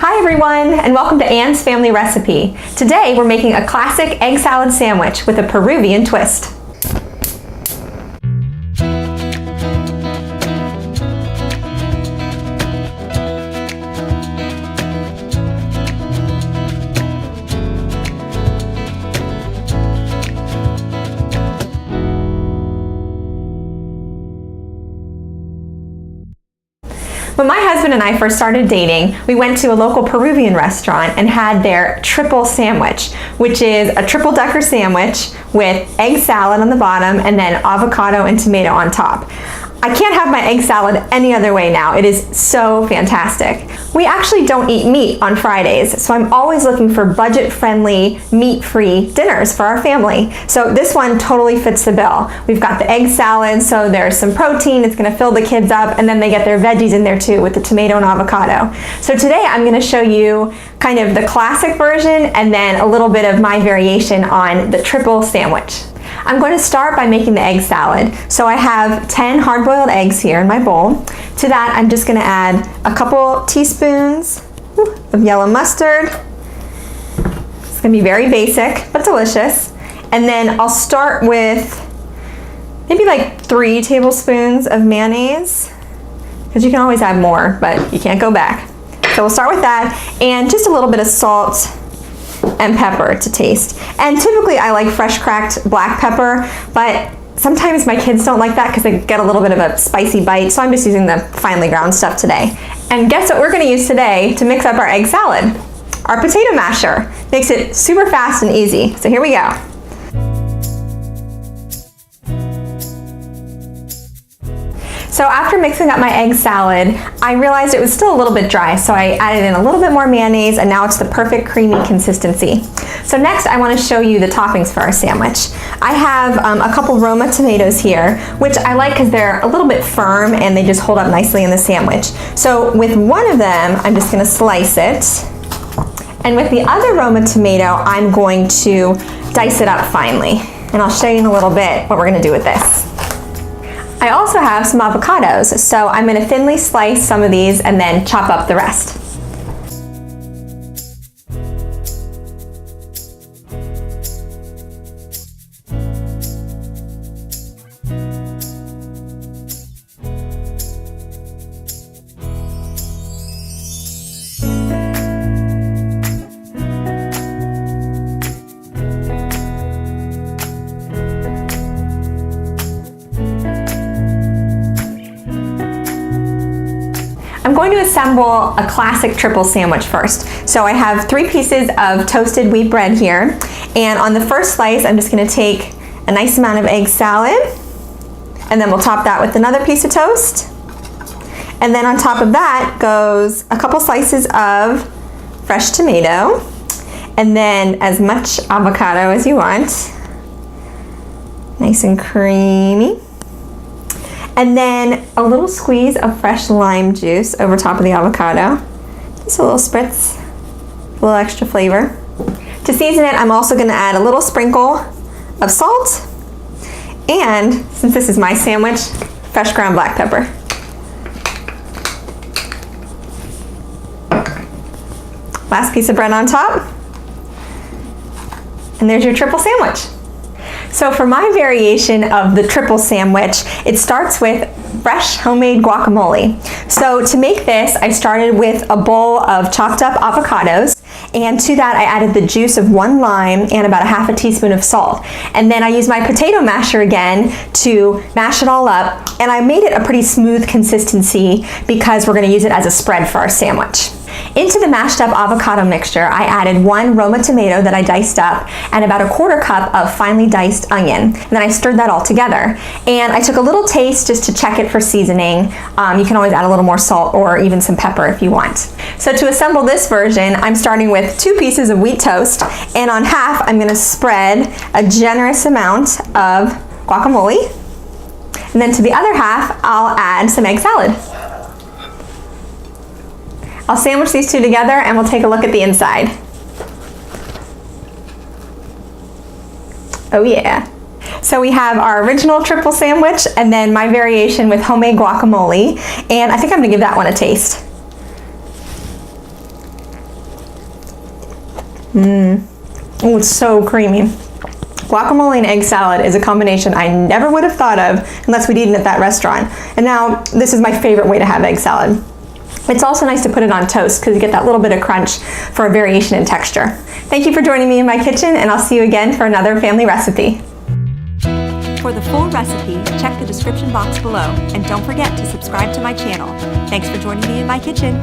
Hi everyone, and welcome to Anne's Family Recipe. Today we're making a classic egg salad sandwich with a Peruvian twist. When my husband and I first started dating, we went to a local Peruvian restaurant and had their triple sandwich, which is a triple decker sandwich with egg salad on the bottom and then avocado and tomato on top. I can't have my egg salad any other way now. It is so fantastic. We actually don't eat meat on Fridays, so I'm always looking for budget-friendly, meat-free dinners for our family. So this one totally fits the bill. We've got the egg salad, so there's some protein, it's gonna fill the kids up, and then they get their veggies in there too with the tomato and avocado. So today I'm gonna show you kind of the classic version and then a little bit of my variation on the triple sandwich. I'm going to start by making the egg salad. So I have 10 hard-boiled eggs here in my bowl. To that, I'm just going to add a couple teaspoons of yellow mustard. It's going to be very basic, but delicious. And then I'll start with maybe like 3 tablespoons of mayonnaise, because you can always add more, but you can't go back. So we'll start with that, and just a little bit of salt and pepper to taste. And typically I like fresh cracked black pepper, but sometimes my kids don't like that because they get a little bit of a spicy bite, so I'm just using the finely ground stuff today. And guess what we're going to use today to mix up our egg salad? Our potato masher. Makes it super fast and easy. So here we go. So after mixing up my egg salad, I realized it was still a little bit dry, so I added in a little bit more mayonnaise, and now it's the perfect creamy consistency. So next I want to show you the toppings for our sandwich. I have a couple Roma tomatoes here, which I like because they're a little bit firm and they just hold up nicely in the sandwich. So with one of them, I'm just going to slice it. And with the other Roma tomato, I'm going to dice it up finely. And I'll show you in a little bit what we're going to do with this. I also have some avocados, so I'm going to thinly slice some of these and then chop up the rest. I'm going to assemble a classic triple sandwich first. So I have 3 pieces of toasted wheat bread here, and on the first slice I'm just going to take a nice amount of egg salad, and then we'll top that with another piece of toast, and then on top of that goes a couple slices of fresh tomato, and then as much avocado as you want, nice and creamy. And then a little squeeze of fresh lime juice over top of the avocado. Just a little spritz, a little extra flavor. To season it, I'm also gonna add a little sprinkle of salt, and since this is my sandwich, fresh ground black pepper. Last piece of bread on top. And there's your triple sandwich. So for my variation of the triple sandwich, it starts with fresh homemade guacamole. So to make this, I started with a bowl of chopped up avocados, and to that I added the juice of 1 lime and about a half a teaspoon of salt. And then I used my potato masher again to mash it all up, and I made it a pretty smooth consistency because we're going to use it as a spread for our sandwich. Into the mashed up avocado mixture, I added 1 Roma tomato that I diced up and about a 1/4 cup of finely diced onion. And then I stirred that all together. And I took a little taste just to check it for seasoning. You can always add a little more salt or even some pepper if you want. So to assemble this version, I'm starting with 2 pieces of wheat toast, and on half I'm going to spread a generous amount of guacamole. And then to the other half, I'll add some egg salad. I'll sandwich these 2 together and we'll take a look at the inside. Oh yeah. So we have our original triple sandwich and then my variation with homemade guacamole, and I think I'm gonna give that one a taste. Oh, it's so creamy. Guacamole and egg salad is a combination I never would have thought of unless we'd eaten at that restaurant. And now this is my favorite way to have egg salad. It's also nice to put it on toast because you get that little bit of crunch for a variation in texture. Thank you for joining me in my kitchen, and I'll see you again for another family recipe. For the full recipe, check the description box below, and don't forget to subscribe to my channel. Thanks for joining me in my kitchen.